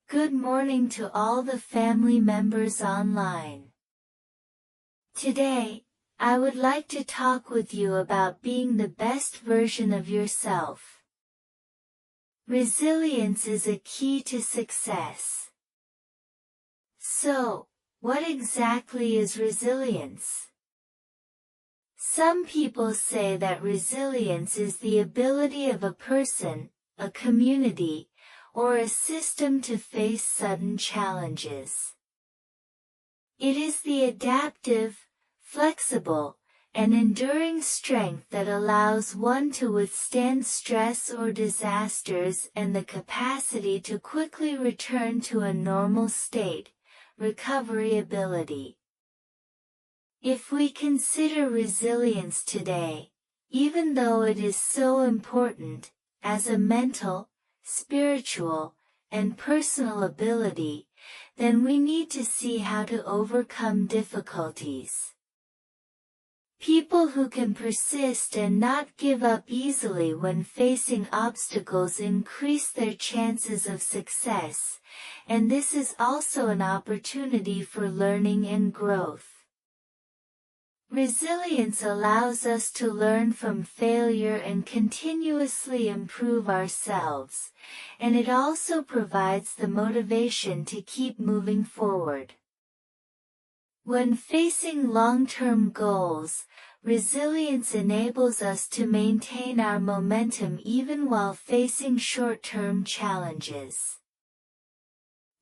Good morning to all the family members online. Today, I would like to talk with you about being the best version of yourself. Resilience is a key to success. So, what exactly is resilience? Some people say that resilience is the ability of a person, a community, or a system to face sudden challenges. It is the adaptive, flexible, and enduring strength that allows one to withstand stress or disasters and the capacity to quickly return to a normal state, recovery ability. If we consider resilience today, even though it is so important, as a mental, spiritual, and personal ability, then we need to see how to overcome difficulties. People who can persist and not give up easily when facing obstacles increase their chances of success, and this is also an opportunity for learning and growth. Resilience allows us to learn from failure and continuously improve ourselves, and it also provides the motivation to keep moving forward. When facing long-term goals, resilience enables us to maintain our momentum even while facing short-term challenges.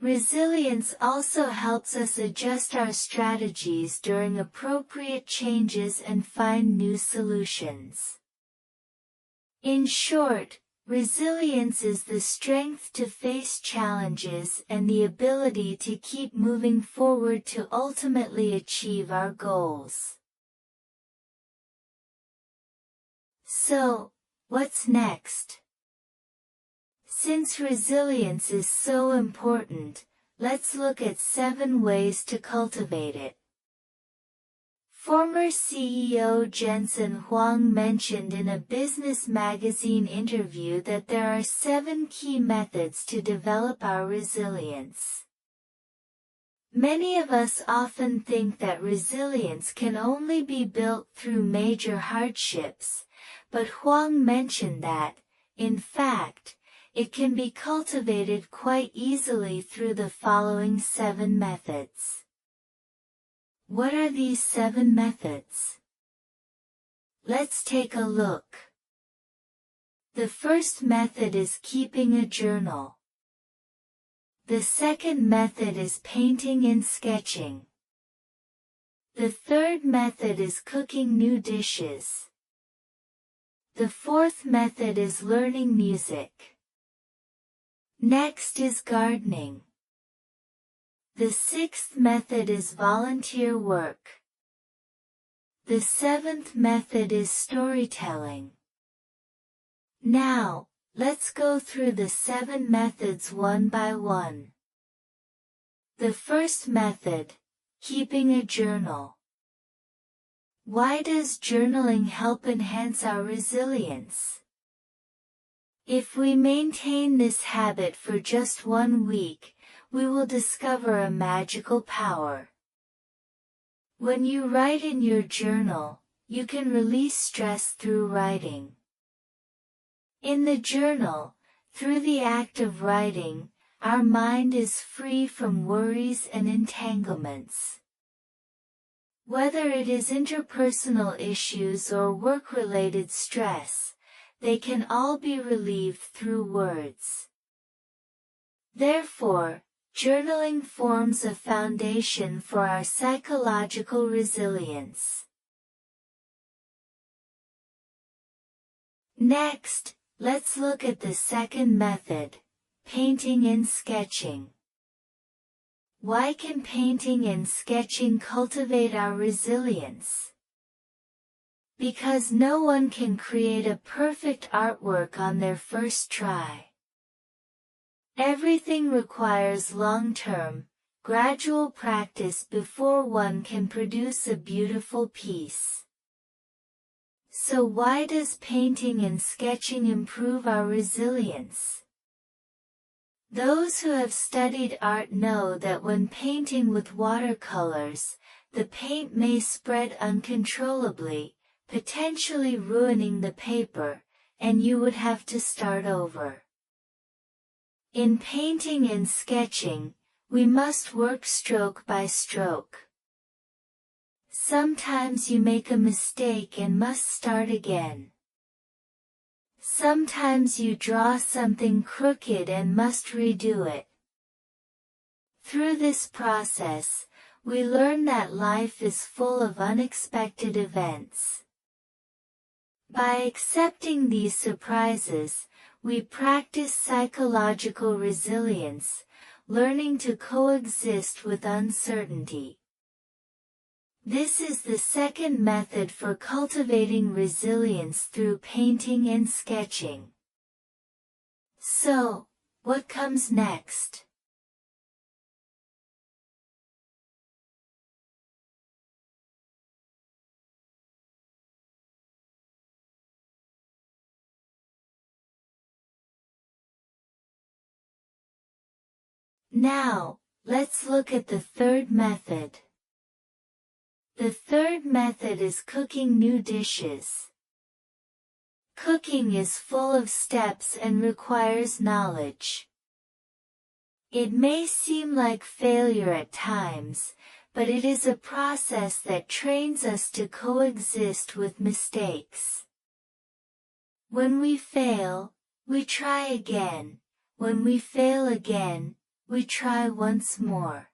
Resilience also helps us adjust our strategies during appropriate changes and find new solutions. In short, resilience is the strength to face challenges and the ability to keep moving forward to ultimately achieve our goals. So, what's next? Since resilience is so important, let's look at 7 ways to cultivate it. Former CEO Jensen Huang mentioned in a business magazine interview that there are 7 key methods to develop our resilience. Many of us often think that resilience can only be built through major hardships, but Huang mentioned that, in fact, it can be cultivated quite easily through the following 7 methods. What are these 7 methods? Let's take a look. The first method is keeping a journal. The second method is painting and sketching. The third method is cooking new dishes. The fourth method is learning music. Next is gardening. The 6th method is volunteer work. The 7th method is storytelling. Now, let's go through the 7 methods one by one. The first method, keeping a journal. Why does journaling help enhance our resilience? If we maintain this habit for just 1 week, we will discover a magical power. When you write in your journal, you can release stress through writing. In the journal, through the act of writing, our mind is free from worries and entanglements. Whether it is interpersonal issues or work-related stress, they can all be relieved through words. Therefore, journaling forms a foundation for our psychological resilience. Next, let's look at the second method, painting and sketching. Why can painting and sketching cultivate our resilience? Because no one can create a perfect artwork on their first try. Everything requires long-term, gradual practice before one can produce a beautiful piece. So why does painting and sketching improve our resilience? Those who have studied art know that when painting with watercolors, the paint may spread uncontrollably, potentially ruining the paper, and you would have to start over. In painting and sketching, we must work stroke by stroke. Sometimes you make a mistake and must start again. Sometimes you draw something crooked and must redo it. Through this process, we learn that life is full of unexpected events. By accepting these surprises, we practice psychological resilience, learning to coexist with uncertainty. This is the second method for cultivating resilience through painting and sketching. So, what comes next? Now, let's look at the third method. The third method is cooking new dishes. Cooking is full of steps and requires knowledge. It may seem like failure at times, but it is a process that trains us to coexist with mistakes. When we fail, we try again. When we fail again, we try once more.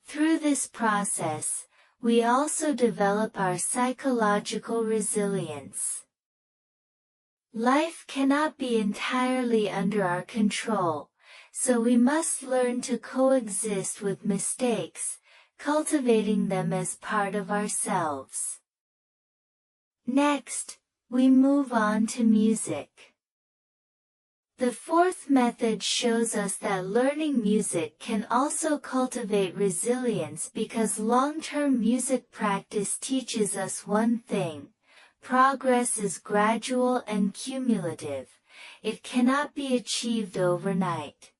Through this process, we also develop our psychological resilience. Life cannot be entirely under our control, so we must learn to coexist with mistakes, cultivating them as part of ourselves. Next, we move on to music. The fourth method shows us that learning music can also cultivate resilience because long-term music practice teaches us one thing: progress is gradual and cumulative. It cannot be achieved overnight.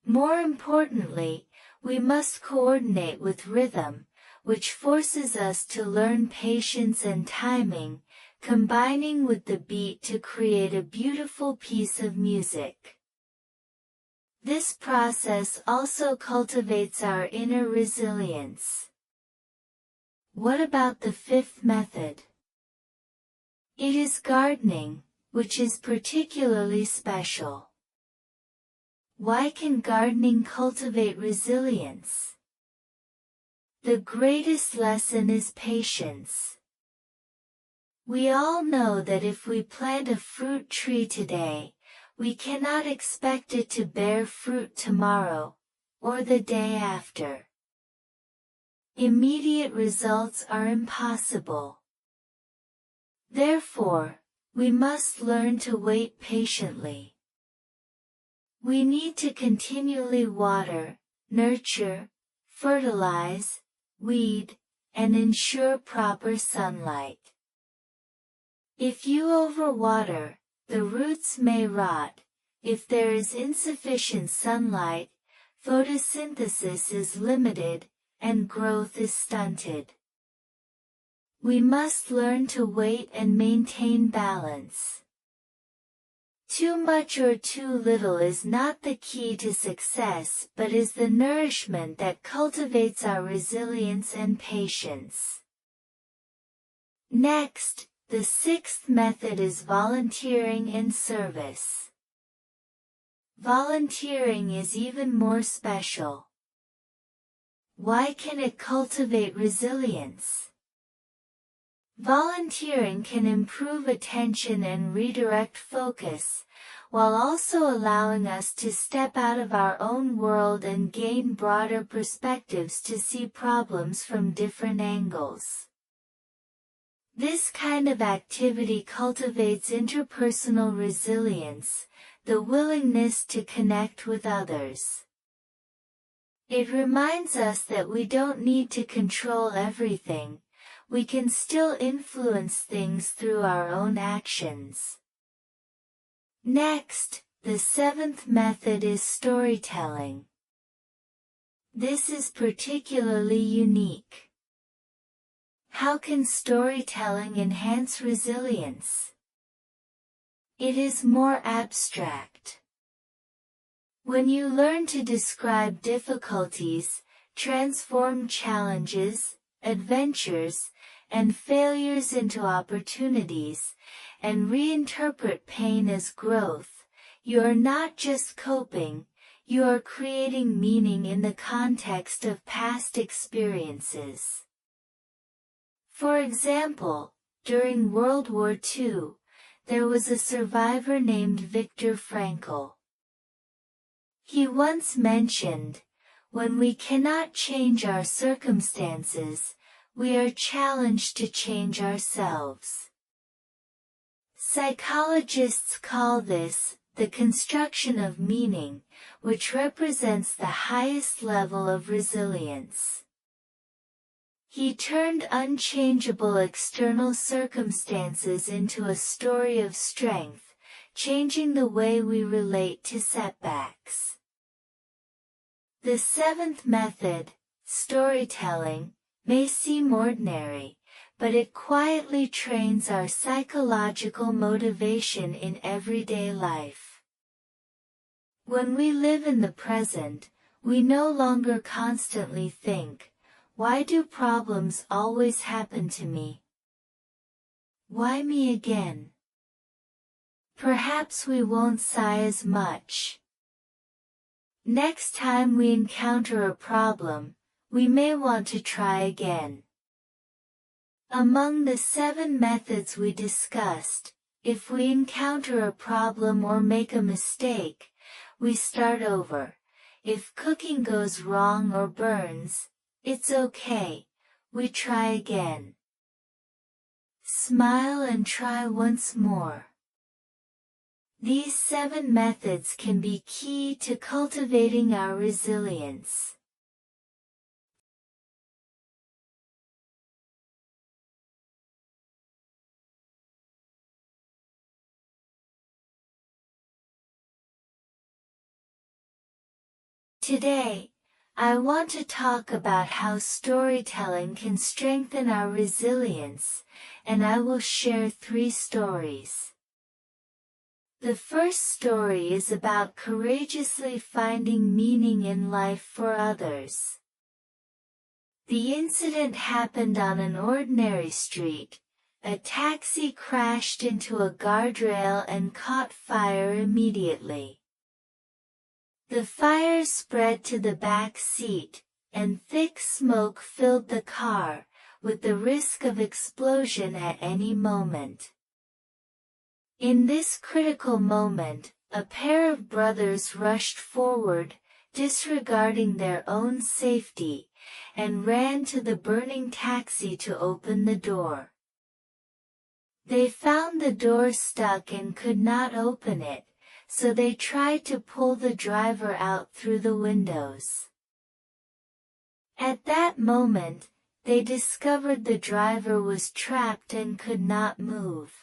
More importantly, we must coordinate with rhythm, which forces us to learn patience and timing, combining with the beat to create a beautiful piece of music. This process also cultivates our inner resilience. What about the fifth method? It is gardening, which is particularly special. Why can gardening cultivate resilience? The greatest lesson is patience. We all know that if we plant a fruit tree today, we cannot expect it to bear fruit tomorrow, or the day after. Immediate results are impossible. Therefore, we must learn to wait patiently. We need to continually water, nurture, fertilize, weed, and ensure proper sunlight. If you overwater, the roots may rot. If there is insufficient sunlight, photosynthesis is limited, and growth is stunted. We must learn to wait and maintain balance. Too much or too little is not the key to success, but is the nourishment that cultivates our resilience and patience. Next, the sixth method is volunteering and service. Volunteering is even more special. Why can it cultivate resilience? Volunteering can improve attention and redirect focus, while also allowing us to step out of our own world and gain broader perspectives to see problems from different angles. This kind of activity cultivates interpersonal resilience, the willingness to connect with others. It reminds us that we don't need to control everything. We can still influence things through our own actions. Next, The seventh method is storytelling. This is particularly unique. How can storytelling enhance resilience? It is more abstract. When you learn to describe difficulties, transform challenges, adventures, and failures into opportunities, and reinterpret pain as growth, you are not just coping, you are creating meaning in the context of past experiences. For example, during World War II, there was a survivor named Viktor Frankl. He once mentioned, "When we cannot change our circumstances, we are challenged to change ourselves." Psychologists call this the construction of meaning, which represents the highest level of resilience. He turned unchangeable external circumstances into a story of strength, changing the way we relate to setbacks. The seventh method, storytelling, may seem ordinary, but it quietly trains our psychological motivation in everyday life. When we live in the present, we no longer constantly think, "Why do problems always happen to me? Why me again?" Perhaps we won't sigh as much. Next time we encounter a problem, we may want to try again. Among the 7 methods we discussed, if we encounter a problem or make a mistake, we start over. If cooking goes wrong or burns, it's okay, we try again. Smile and try once more. These 7 methods can be key to cultivating our resilience. Today, I want to talk about how storytelling can strengthen our resilience, and I will share 3 stories. The first story is about courageously finding meaning in life for others. The incident happened on an ordinary street. A taxi crashed into a guardrail and caught fire immediately. The fire spread to the back seat, and thick smoke filled the car, with the risk of explosion at any moment. In this critical moment, a pair of brothers rushed forward, disregarding their own safety, and ran to the burning taxi to open the door. They found the door stuck and could not open it, so they tried to pull the driver out through the windows. At that moment, they discovered the driver was trapped and could not move.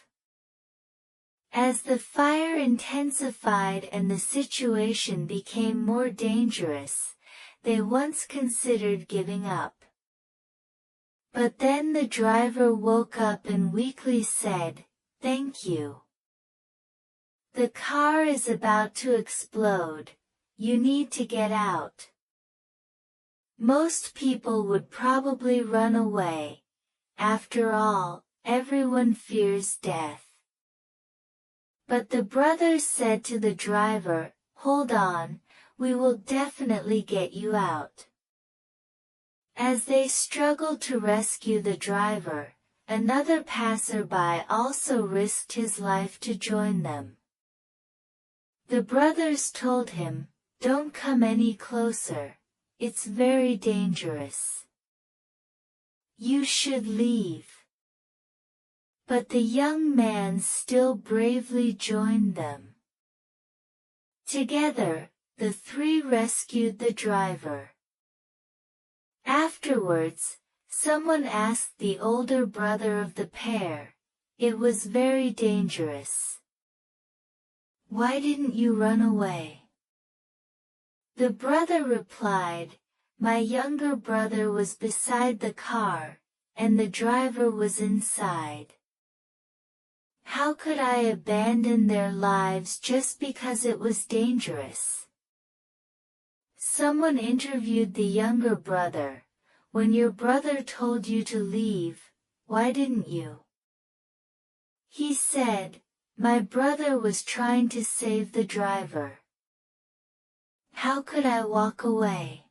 As the fire intensified and the situation became more dangerous, they once considered giving up. But then the driver woke up and weakly said, "Thank you. The car is about to explode. You need to get out." Most people would probably run away. After all, everyone fears death. But the brothers said to the driver, "Hold on, we will definitely get you out." As they struggled to rescue the driver, another passerby also risked his life to join them. The brothers told him, "Don't come any closer, it's very dangerous. You should leave." But the young man still bravely joined them. Together, the 3 rescued the driver. Afterwards, someone asked the older brother of the pair, "It was very dangerous. Why didn't you run away? The brother replied, my younger brother was beside the car, and the driver was inside. How could I abandon their lives just because it was dangerous? Someone interviewed the younger brother, when your brother told you to leave, why didn't you? He said, my brother was trying to save the driver. How could I walk away?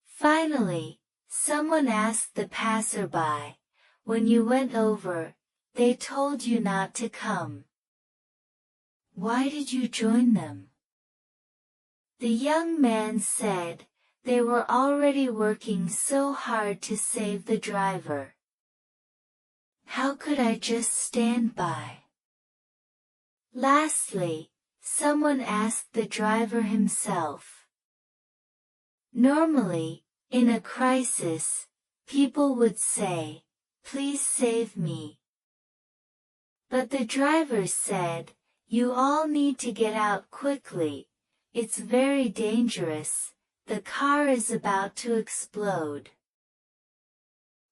Finally, someone asked the passerby, when you went over, they told you not to come. Why did you join them? The young man said, they were already working so hard to save the driver. How could I just stand by? Lastly, someone asked the driver himself. Normally, in a crisis, people would say, please save me. But the driver said, you all need to get out quickly, it's very dangerous, the car is about to explode.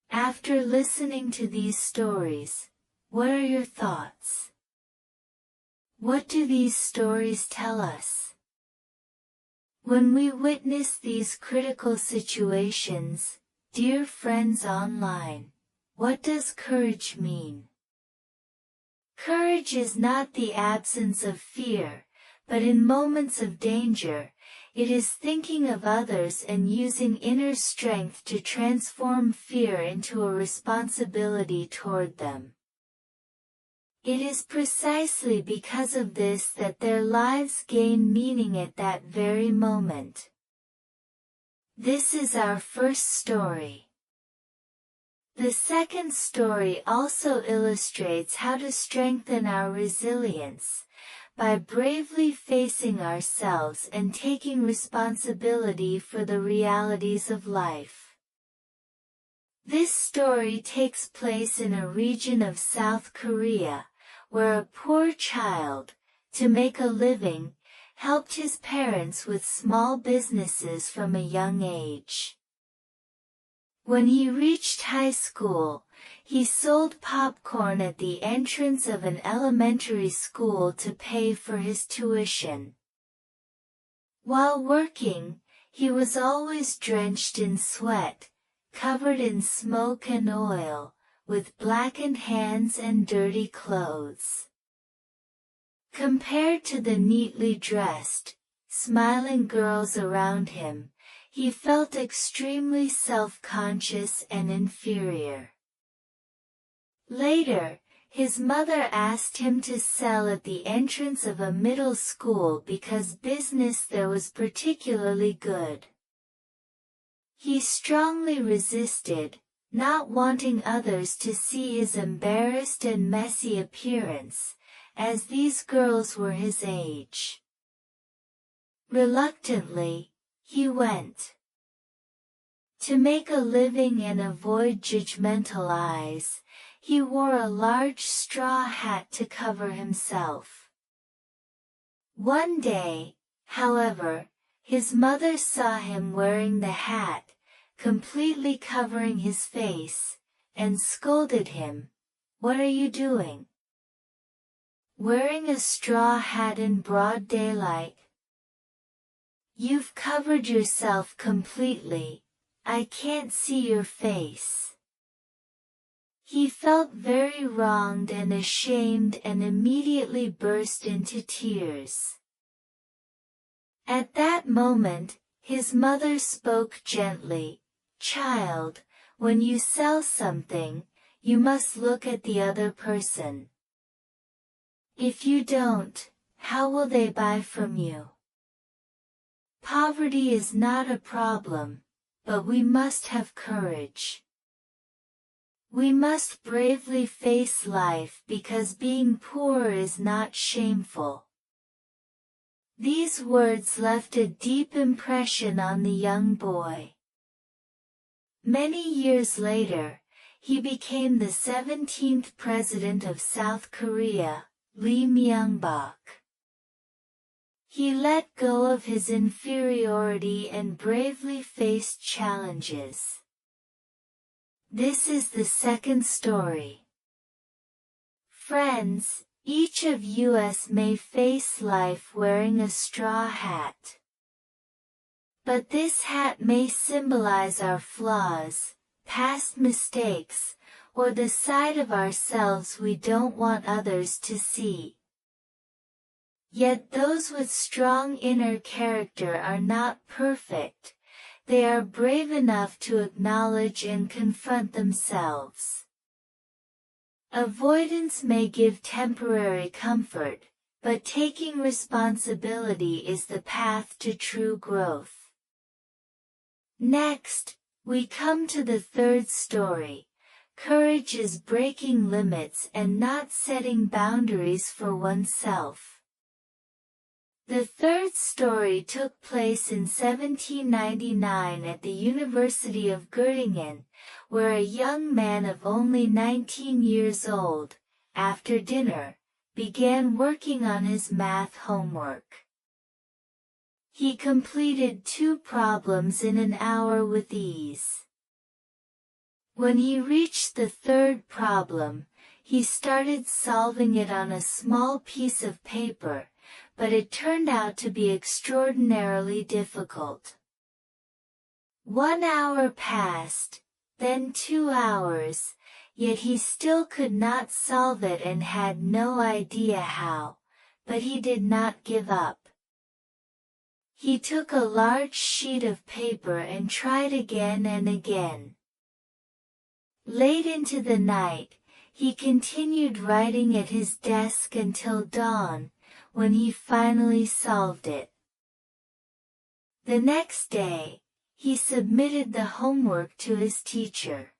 After listening to these stories, what are your thoughts? What do these stories tell us? When we witness these critical situations, dear friends online, what does courage mean? Courage is not the absence of fear, but in moments of danger, it is thinking of others and using inner strength to transform fear into a responsibility toward them. It is precisely because of this that their lives gain meaning at that very moment. This is our first story. The second story also illustrates how to strengthen our resilience, by bravely facing ourselves and taking responsibility for the realities of life. This story takes place in a region of South Korea, where a poor child, to make a living, helped his parents with small businesses from a young age. When he reached high school, he sold popcorn at the entrance of an elementary school to pay for his tuition. While working, he was always drenched in sweat, covered in smoke and oil, with blackened hands and dirty clothes. Compared to the neatly dressed, smiling girls around him, he felt extremely self-conscious and inferior. Later, his mother asked him to sell at the entrance of a middle school because business there was particularly good. He strongly resisted, not wanting others to see his embarrassed and messy appearance, as these girls were his age. Reluctantly, he went. To make a living and avoid judgmental eyes, he wore a large straw hat to cover himself. One day, however, his mother saw him wearing the hat, completely covering his face, and scolded him, "What are you doing? Wearing a straw hat in broad daylight? You've covered yourself completely, I can't see your face." He felt very wronged and ashamed and immediately burst into tears. At that moment, his mother spoke gently, "Child, when you sell something, you must look at the other person. If you don't, how will they buy from you? Poverty is not a problem, but we must have courage. We must bravely face life because being poor is not shameful." These words left a deep impression on the young boy. Many years later, he became the 17th president of South Korea, Lee Myung-bak. He let go of his inferiority and bravely faced challenges. This is the second story. Friends, each of us may face life wearing a straw hat. But this hat may symbolize our flaws, past mistakes, or the side of ourselves we don't want others to see. Yet those with strong inner character are not perfect. They are brave enough to acknowledge and confront themselves. Avoidance may give temporary comfort, but taking responsibility is the path to true growth. Next, we come to the third story. Courage is breaking limits and not setting boundaries for oneself. The third story took place in 1799 at the University of Göttingen, where a young man of only 19 years old, after dinner, began working on his math homework. He completed 2 problems in an hour with ease. When he reached the third problem, he started solving it on a small piece of paper, but it turned out to be extraordinarily difficult. 1 hour passed, then 2 hours, yet he still could not solve it and had no idea how, but he did not give up. He took a large sheet of paper and tried again and again. Late into the night, he continued writing at his desk until dawn, when he finally solved it. The next day, he submitted the homework to his teacher.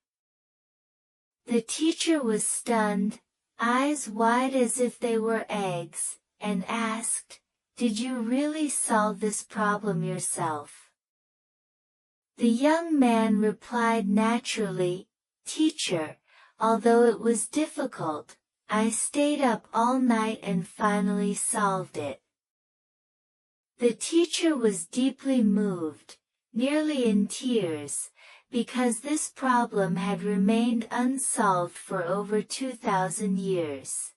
The teacher was stunned, eyes wide as if they were eggs, and asked, "Did you really solve this problem yourself?" The young man replied naturally, "Teacher, although it was difficult, I stayed up all night and finally solved it." The teacher was deeply moved, nearly in tears, because this problem had remained unsolved for over 2,000 years.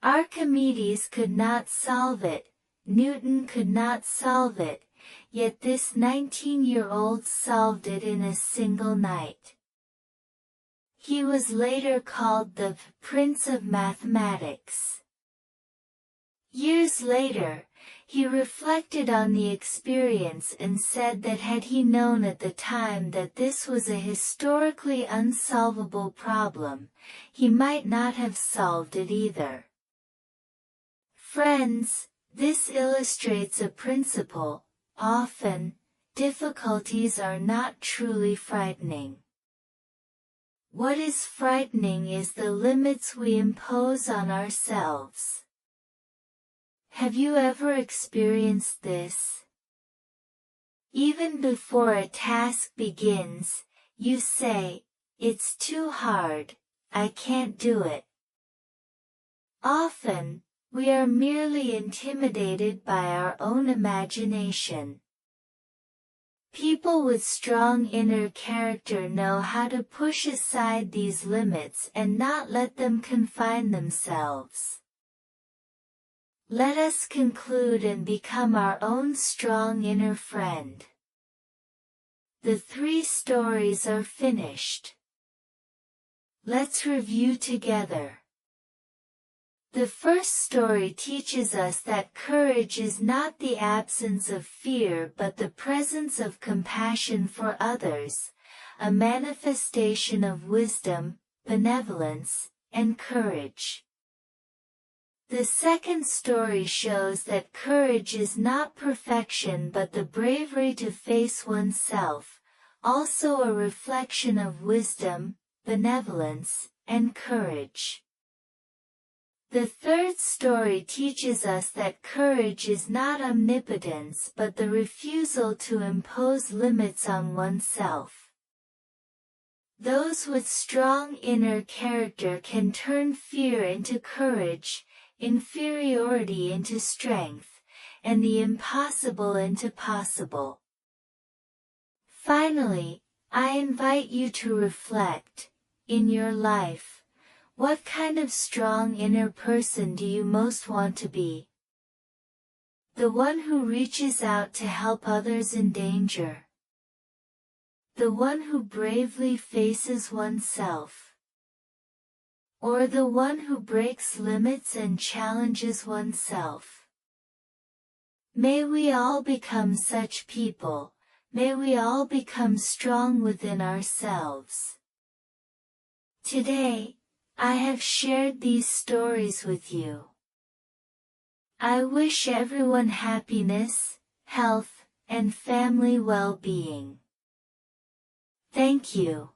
Archimedes could not solve it, Newton could not solve it, yet this 19-year-old solved it in a single night. He was later called the Prince of Mathematics. Years later, he reflected on the experience and said that had he known at the time that this was a historically unsolvable problem, he might not have solved it either. Friends, this illustrates a principle: often, difficulties are not truly frightening. What is frightening is the limits we impose on ourselves. Have you ever experienced this? Even before a task begins, you say, "It's too hard, I can't do it." Often, we are merely intimidated by our own imagination. People with strong inner character know how to push aside these limits and not let them confine themselves. Let us conclude and become our own strong inner friend. The 3 stories are finished. Let's review together. The first story teaches us that courage is not the absence of fear but the presence of compassion for others, a manifestation of wisdom, benevolence, and courage. The second story shows that courage is not perfection but the bravery to face oneself, also a reflection of wisdom, benevolence, and courage. The third story teaches us that courage is not omnipotence but the refusal to impose limits on oneself. Those with strong inner character can turn fear into courage, inferiority into strength, and the impossible into possible. Finally, I invite you to reflect, in your life, what kind of strong inner person do you most want to be? The one who reaches out to help others in danger. The one who bravely faces oneself. Or the one who breaks limits and challenges oneself. May we all become such people. May we all become strong within ourselves. Today, I have shared these stories with you. I wish everyone happiness, health, and family well-being. Thank you.